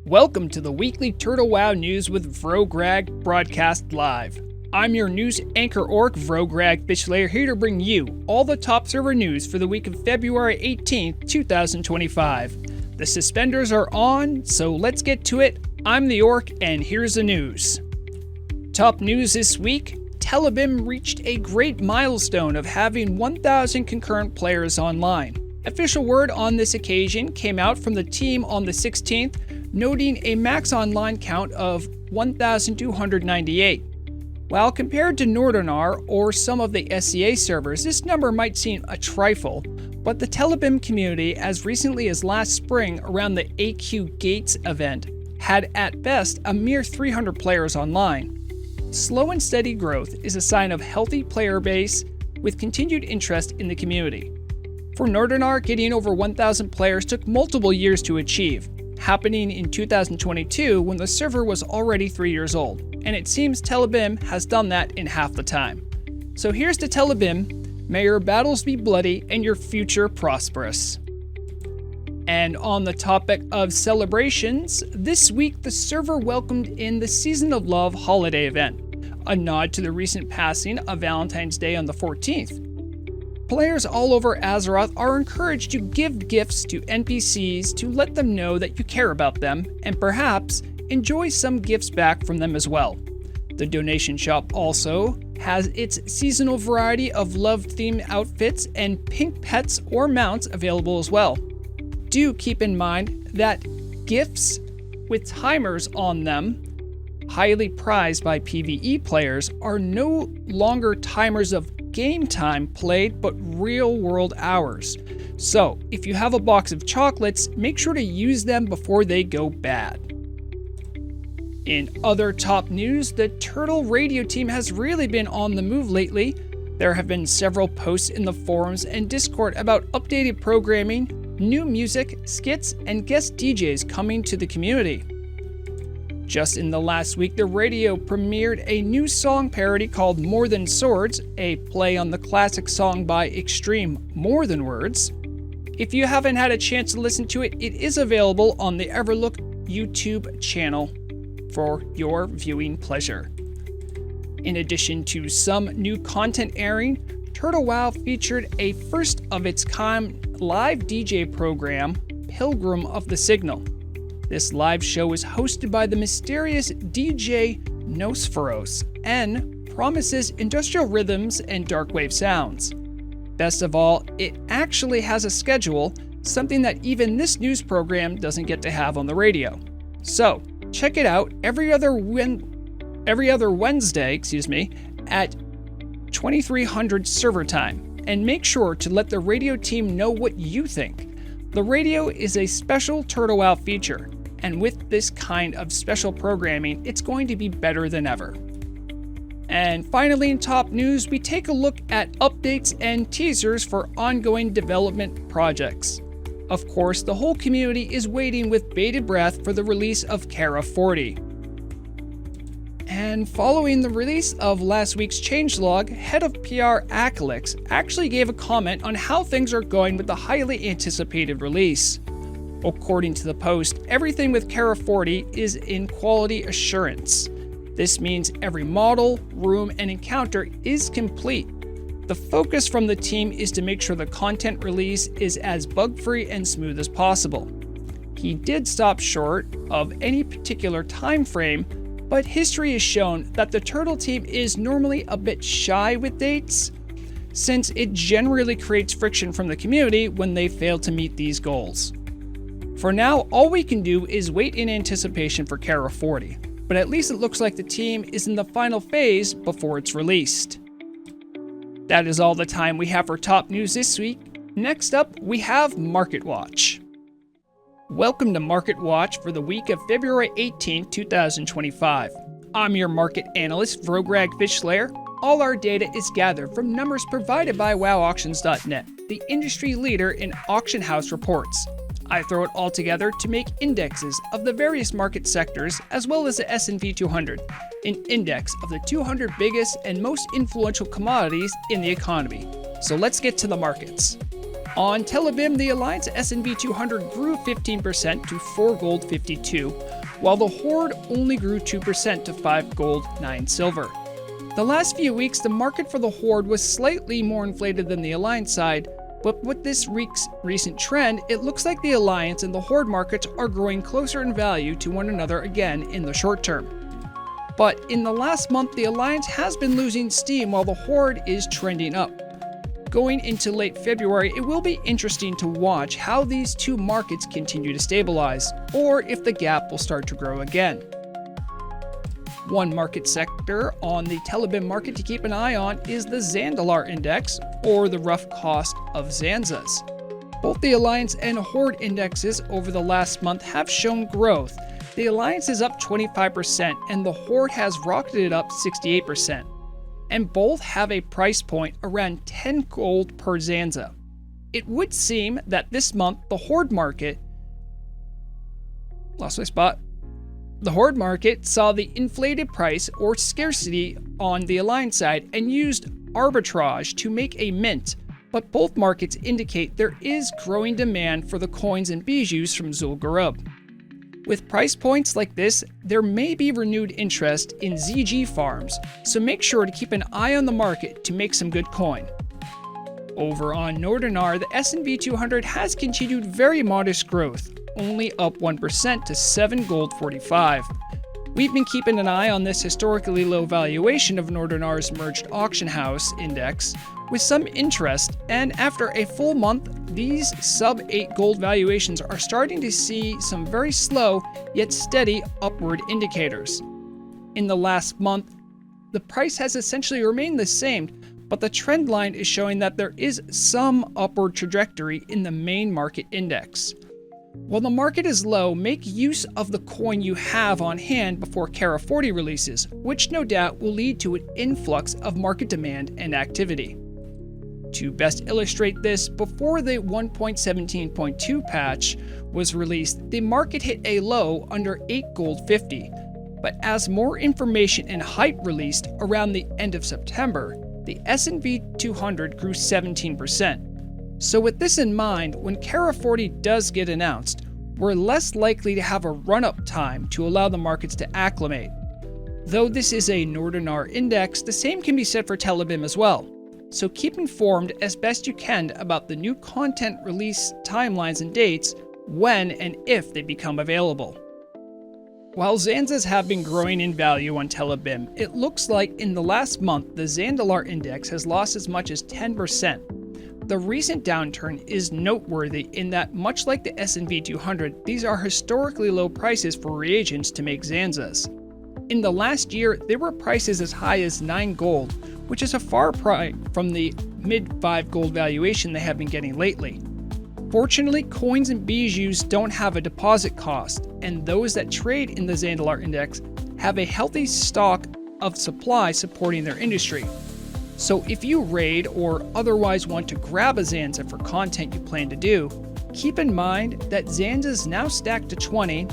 Welcome to the weekly Turtle WoW news with Vrograg broadcast live. I'm your news anchor orc, Vrograg Fishslayer, here to bring you all the top server news for the week of February 18th, 2025. The suspenders are on, so let's get to it. I'm the orc, and here's the news. Top news this week, Tel'abim reached a great milestone of having 1,000 concurrent players online. Official word on this occasion came out from the team on the 16th, noting a max online count of 1,298. While compared to Nordanaar or some of the SCA servers, this number might seem a trifle, but the Tel'abim community, as recently as last spring around the AQ Gates event, had at best a mere 300 players online. Slow and steady growth is a sign of healthy player base with continued interest in the community. For Nordanaar, getting over 1,000 players took multiple years to achieve, happening in 2022 when the server was already 3 years old, and it seems Tel'abim has done that in half the time. So here's to Tel'abim, may your battles be bloody and your future prosperous. And on the topic of celebrations, this week the server welcomed in the Season of Love holiday event, a nod to the recent passing of Valentine's Day on the 14th. Players all over Azeroth are encouraged to give gifts to NPCs to let them know that you care about them, and perhaps enjoy some gifts back from them as well. The donation shop also has its seasonal variety of love-themed outfits and pink pets or mounts available as well. Do keep in mind that gifts with timers on them, highly prized by PvE players, are no longer timers of game time played, but real world hours. So if you have a box of chocolates, make sure to use them before they go bad. In other top news, the Turtle radio team has really been on the move lately. There have been several posts in the forums and Discord about updated programming, new music, skits, and guest DJs coming to the community. Just in the last week, the radio premiered a new song parody called More Than Swords, a play on the classic song by Extreme, More Than Words. If you haven't had a chance to listen to it, it is available on the Everlook YouTube channel for your viewing pleasure. In addition to some new content airing, Turtle WoW featured a first-of-its-kind live DJ program, Pilgrim of the Signal. This live show is hosted by the mysterious DJ Nosferos and promises industrial rhythms and darkwave sounds. Best of all, it actually has a schedule, something that even this news program doesn't get to have on the radio. So, check it out every other Wednesday, at 2300 server time, and make sure to let the radio team know what you think. The radio is a special Turtle WoW feature, and with this kind of special programming, it's going to be better than ever. And finally, in top news, we take a look at updates and teasers for ongoing development projects. Of course, the whole community is waiting with bated breath for the release of Kara 40. And following the release of last week's changelog, head of PR Acalix actually gave a comment on how things are going with the highly anticipated release. According to the post, everything with Kara 40 is in quality assurance. This means every model, room, and encounter is complete. The focus from the team is to make sure the content release is as bug-free and smooth as possible. He did stop short of any particular time frame, but history has shown that the Turtle team is normally a bit shy with dates, since it generally creates friction from the community when they fail to meet these goals. For now, all we can do is wait in anticipation for Kara 40, but at least it looks like the team is in the final phase before it's released. That is all the time we have for top news this week. Next up, we have Market Watch. Welcome to Market Watch for the week of February 18, 2025. I'm your market analyst, Vrograg Fishslayer. All our data is gathered from numbers provided by WowAuctions.net, the industry leader in auction house reports. I throw it all together to make indexes of the various market sectors, as well as the S&P 200, an index of the 200 biggest and most influential commodities in the economy. So let's get to the markets. On Tel'abim, the Alliance S&B 200 grew 15% to 4 gold 52, while the Horde only grew 2% to 5 gold 9 silver. The last few weeks, the market for the Horde was slightly more inflated than the Alliance side, but with this recent trend, it looks like the Alliance and the Horde markets are growing closer in value to one another again in the short term. But in the last month, the Alliance has been losing steam while the Horde is trending up. Going into late February, it will be interesting to watch how these two markets continue to stabilize, or if the gap will start to grow again. One market sector on the Tel'abim market to keep an eye on is the Zandalar Index, or the rough cost of Zanzas. Both the Alliance and Horde indexes over the last month have shown growth. The Alliance is up 25% and the Horde has rocketed up 68%. And both have a price point around 10 gold per Zanza. It would seem that this month the Horde market The Horde market saw the inflated price or scarcity on the Alliance side and used arbitrage to make a mint, but both markets indicate there is growing demand for the coins and bijous from Zul'Gurub. With price points like this, there may be renewed interest in ZG farms, so make sure to keep an eye on the market to make some good coin. Over on Nordanaar, the S&B 200 has continued very modest growth, only up 1% to 7 gold 45. We've been keeping an eye on this historically low valuation of Nordanaar's merged auction house index with some interest, and after a full month, these sub 8 gold valuations are starting to see some very slow yet steady upward indicators. In the last month, the price has essentially remained the same, but the trend line is showing that there is some upward trajectory in the main market index. While the market is low, make use of the coin you have on hand before Kara 40 releases, which no doubt will lead to an influx of market demand and activity. To best illustrate this, before the 1.17.2 patch was released, the market hit a low under 8 gold 50, but as more information and hype released around the end of September, the S&B 200 grew 17%. So with this in mind, when Kara 40 does get announced, we're less likely to have a run-up time to allow the markets to acclimate. Though this is a Nordanaar index, the same can be said for Tel'abim as well. So keep informed as best you can about the new content release timelines and dates when and if they become available. While Zanzas have been growing in value on Tel'abim, it looks like in the last month the Zandalar index has lost as much as 10%. The recent downturn is noteworthy in that, much like the S&B 200, these are historically low prices for reagents to make Zanzas. In the last year, there were prices as high as 9 gold, which is a far cry from the mid-5 gold valuation they have been getting lately. Fortunately, coins and bijous don't have a deposit cost, and those that trade in the Zandalar index have a healthy stock of supply supporting their industry. So if you raid or otherwise want to grab a Zanza for content you plan to do, keep in mind that Zanza's now stacked to 20,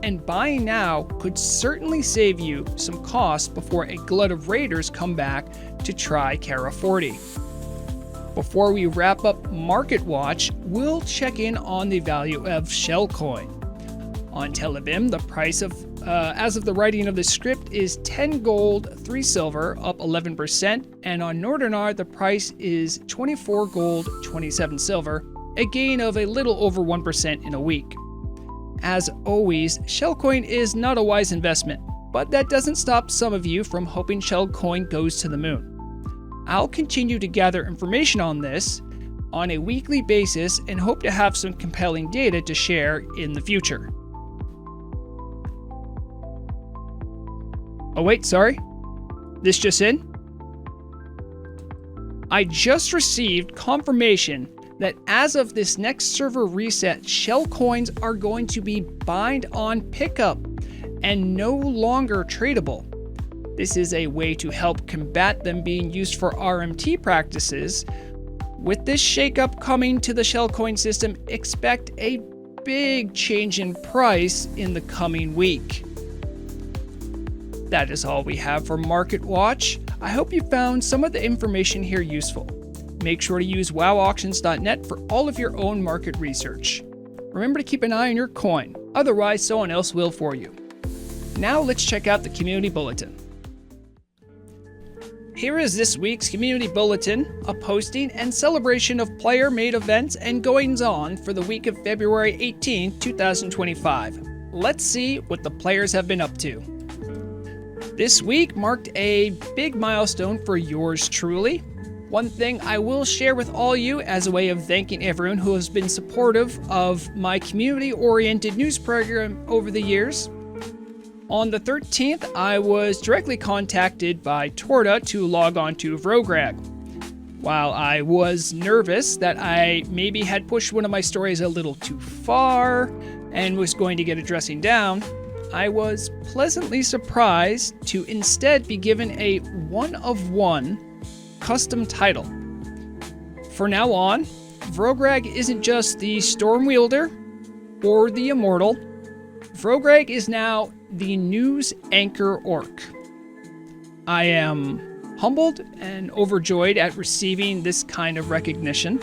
and buying now could certainly save you some costs before a glut of raiders come back to try Kara 40. Before we wrap up Market Watch, we'll check in on the value of Shellcoin. On Tel'abim, the price of, as of the writing of the script, is 10 gold, 3 silver, up 11%, and on Nordanaar, the price is 24 gold, 27 silver, a gain of a little over 1% in a week. As always, Shellcoin is not a wise investment, but that doesn't stop some of you from hoping Shellcoin goes to the moon. I'll continue to gather information on this on a weekly basis and hope to have some compelling data to share in the future. Oh wait, sorry. This just in? I just received confirmation that as of this next server reset, shell coins are going to be bind on pickup and no longer tradable. This is a way to help combat them being used for RMT practices. With this shakeup coming to the shellcoin system, expect a big change in price in the coming week. That is all we have for Market Watch. I hope you found some of the information here useful. make sure to use wowauctions.net for all of your own market research. Remember to keep an eye on your coin, otherwise someone else will for you. Now let's check out the Community Bulletin. Here is this week's Community Bulletin, a posting and celebration of player-made events and goings-on for the week of February 18, 2025. Let's see what the players have been up to. This week marked a big milestone for yours truly. One thing I will share with all you as a way of thanking everyone who has been supportive of my community-oriented news program over the years. On the 13th, I was directly contacted by Torda to log on to Vrograg. While I was nervous that I maybe had pushed one of my stories a little too far and was going to get a dressing down, I was pleasantly surprised to instead be given a one-of-one custom title. For now on, Vrograg isn't just the Storm Wielder or the Immortal. Vrograg is now the News Anchor Orc. I am humbled and overjoyed at receiving this kind of recognition.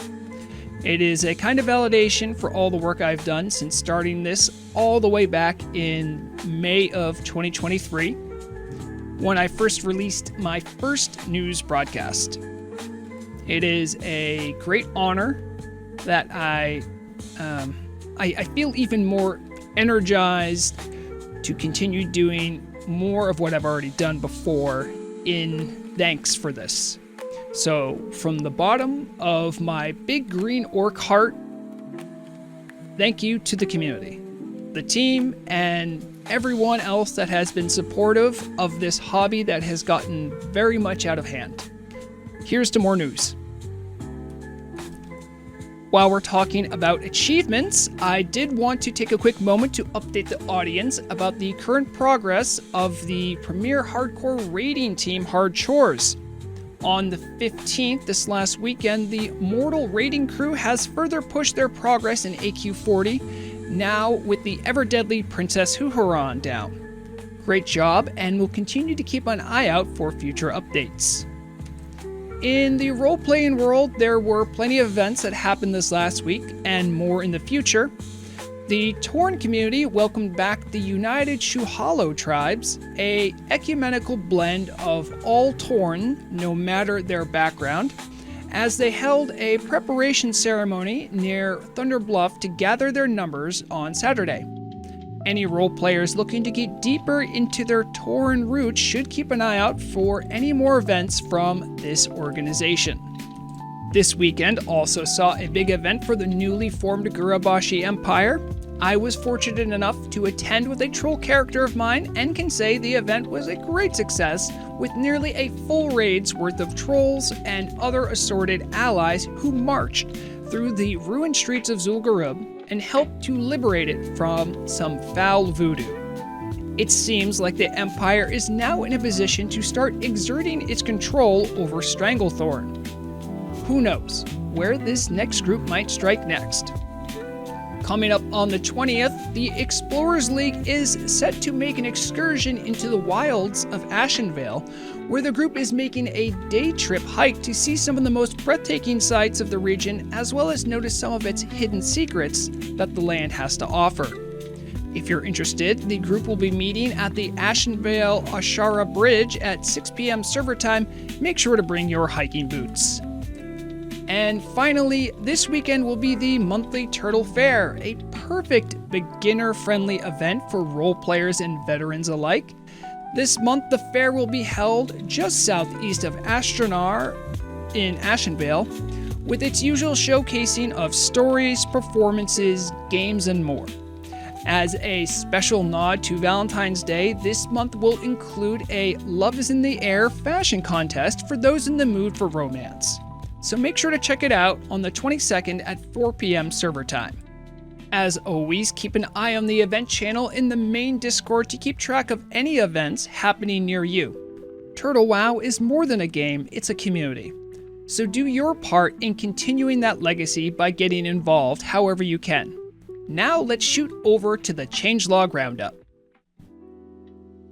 It is a kind of validation for all the work I've done since starting this all the way back in May of 2023, when I first released my first news broadcast. It is a great honor that I feel even more energized to continue doing more of what I've already done before in thanks for this. So, from the bottom of my big green orc heart, thank you to the community, the team, and everyone else that has been supportive of this hobby that has gotten very much out of hand. Here's to more news. While we're talking about achievements, I did want to take a quick moment to update the audience about the current progress of the premier hardcore raiding team Hard Chores. On the 15th, this last weekend, the Mortal raiding crew has further pushed their progress in AQ40, now with the ever-deadly Princess Huhuran down. Great job, and we'll continue to keep an eye out for future updates. In the role-playing world, there were plenty of events that happened this last week, and more in the future. The Torn community welcomed back the United Shuhalo tribes, a ecumenical blend of all Torn, no matter their background, as they held a preparation ceremony near Thunder Bluff to gather their numbers on Saturday. Any role players looking to get deeper into their Torn roots should keep an eye out for any more events from this organization. This weekend also saw a big event for the newly formed Gurabashi Empire. I was fortunate enough to attend with a troll character of mine and can say the event was a great success, with nearly a full raid's worth of trolls and other assorted allies who marched through the ruined streets of Zul'Gurub and helped to liberate it from some foul voodoo. It seems like the Empire is now in a position to start exerting its control over Stranglethorn. Who knows where this next group might strike next? Coming up on the 20th, the Explorers League is set to make an excursion into the wilds of Ashenvale, where the group is making a day trip hike to see some of the most breathtaking sights of the region, as well as notice some of its hidden secrets that the land has to offer. If you're interested, the group will be meeting at the Ashenvale Ashara Bridge at 6 p.m. server time. Make sure to bring your hiking boots. And finally, this weekend will be the monthly Turtle Fair, a perfect beginner-friendly event for role players and veterans alike. This month, the fair will be held just southeast of Nordanaar in Ashenvale, with its usual showcasing of stories, performances, games, and more. As a special nod to Valentine's Day, this month will include a Love is in the Air fashion contest for those in the mood for romance. So make sure to check it out on the 22nd at 4 p.m. server time. As always, keep an eye on the event channel in the main Discord to keep track of any events happening near you. Turtle WoW is more than a game, it's a community. So do your part in continuing that legacy by getting involved however you can. Now let's shoot over to the changelog roundup.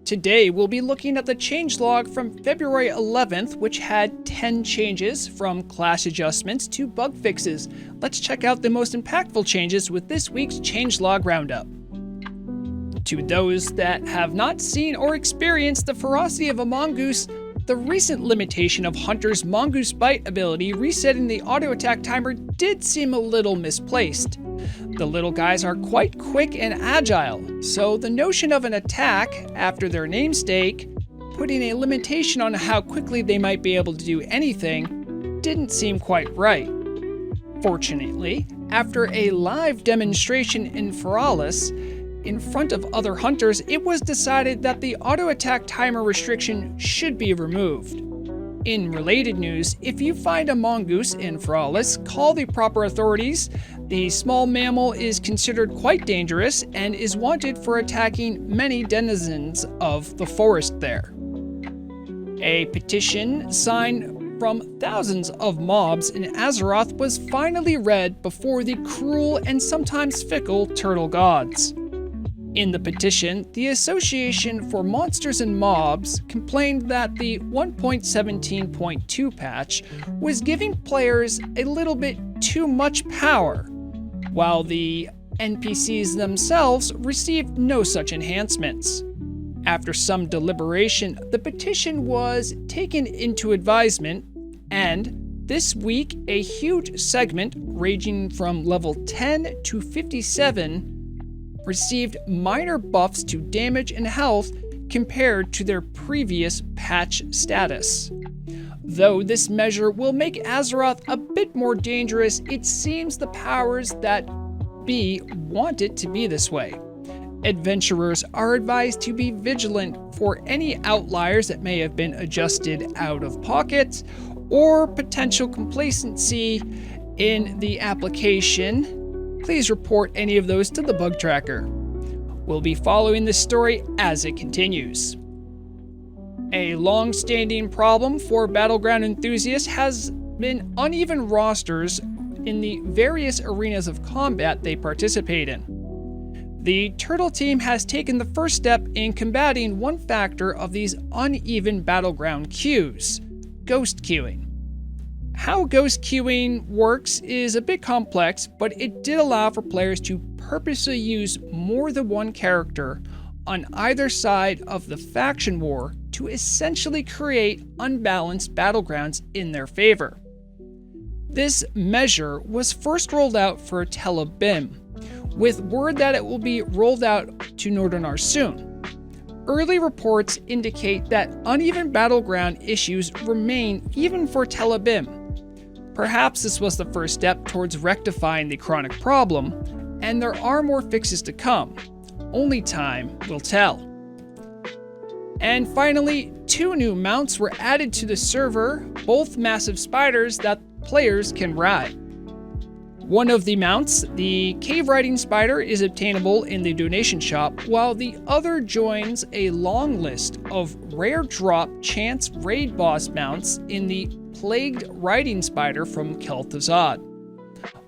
Today, we'll be looking at the changelog from February 11th, which had 10 changes from class adjustments to bug fixes. Let's check out the most impactful changes with this week's changelog roundup. To those that have not seen or experienced the ferocity of a mongoose, the recent limitation of Hunter's Mongoose Bite ability resetting the auto attack timer did seem a little misplaced. The little guys are quite quick and agile, so the notion of an attack after their namesake, putting a limitation on how quickly they might be able to do anything, didn't seem quite right. Fortunately, after a live demonstration in Feralis, in front of other hunters, it was decided that the auto attack timer restriction should be removed. In related news, if you find a mongoose in Feralis, call the proper authorities. The small mammal is considered quite dangerous and is wanted for attacking many denizens of the forest there. A petition signed from thousands of mobs in Azeroth was finally read before the cruel and sometimes fickle turtle gods. In the petition, the Association for Monsters and Mobs complained that the 1.17.2 patch was giving players a little bit too much power, while the NPCs themselves received no such enhancements. After some deliberation, the petition was taken into advisement, and this week a huge segment ranging from level 10 to 57 received minor buffs to damage and health compared to their previous patch status. Though this measure will make Azeroth a bit more dangerous, it seems the powers that be want it to be this way. Adventurers are advised to be vigilant for any outliers that may have been adjusted out of pocket or potential complacency in the application. Please report any of those to the bug tracker. We'll be following this story as it continues. A long-standing problem for Battleground enthusiasts has been uneven rosters in the various arenas of combat they participate in. The Turtle team has taken the first step in combating one factor of these uneven Battleground queues: ghost queuing. How ghost queuing works is a bit complex, but it did allow for players to purposely use more than one character on either side of the faction war to essentially create unbalanced battlegrounds in their favor. This measure was first rolled out for Tel'abim, with word that it will be rolled out to Nordanaar soon. Early reports indicate that uneven battleground issues remain even for Tel'abim. Perhaps this was the first step towards rectifying the chronic problem, and there are more fixes to come. Only time will tell. And finally, 2 new mounts were added to the server, both massive spiders that players can ride. One of the mounts, the Cave Riding Spider, is obtainable in the donation shop, while the other joins a long list of rare drop chance raid boss mounts in the Plagued Riding Spider from Kel'Thuzad.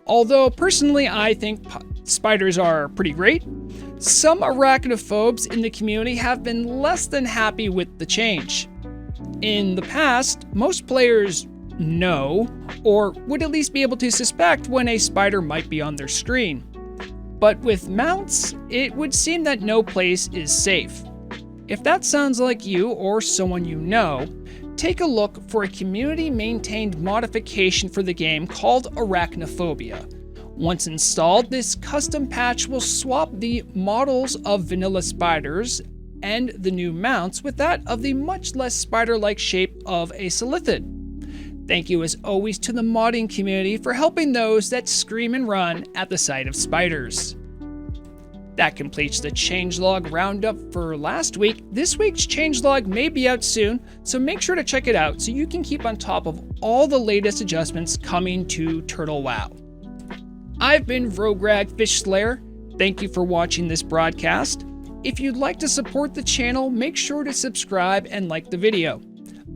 Although personally I think spiders are pretty great, some arachnophobes in the community have been less than happy with the change. In the past, most players know, or would at least be able to suspect when a spider might be on their screen. But with mounts, it would seem that no place is safe. If that sounds like you or someone you know, take a look for a community-maintained modification for the game called Arachnophobia. Once installed, this custom patch will swap the models of vanilla spiders and the new mounts with that of the much less spider-like shape of a Silithid. Thank you as always to the modding community for helping those that scream and run at the sight of spiders. That completes the changelog roundup for last week. This week's changelog may be out soon, so make sure to check it out so you can keep on top of all the latest adjustments coming to Turtle WoW. I've been Vrograg Fish Slayer. Thank you for watching this broadcast. If you'd like to support the channel, make sure to subscribe and like the video.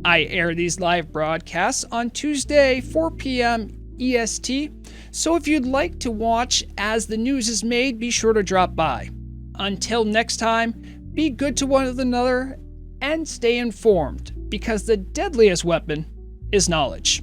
I air these live broadcasts on Tuesday, 4 p.m. EST, so if you'd like to watch as the news is made, be sure to drop by. Until next time, be good to one another, and stay informed, because the deadliest weapon is knowledge.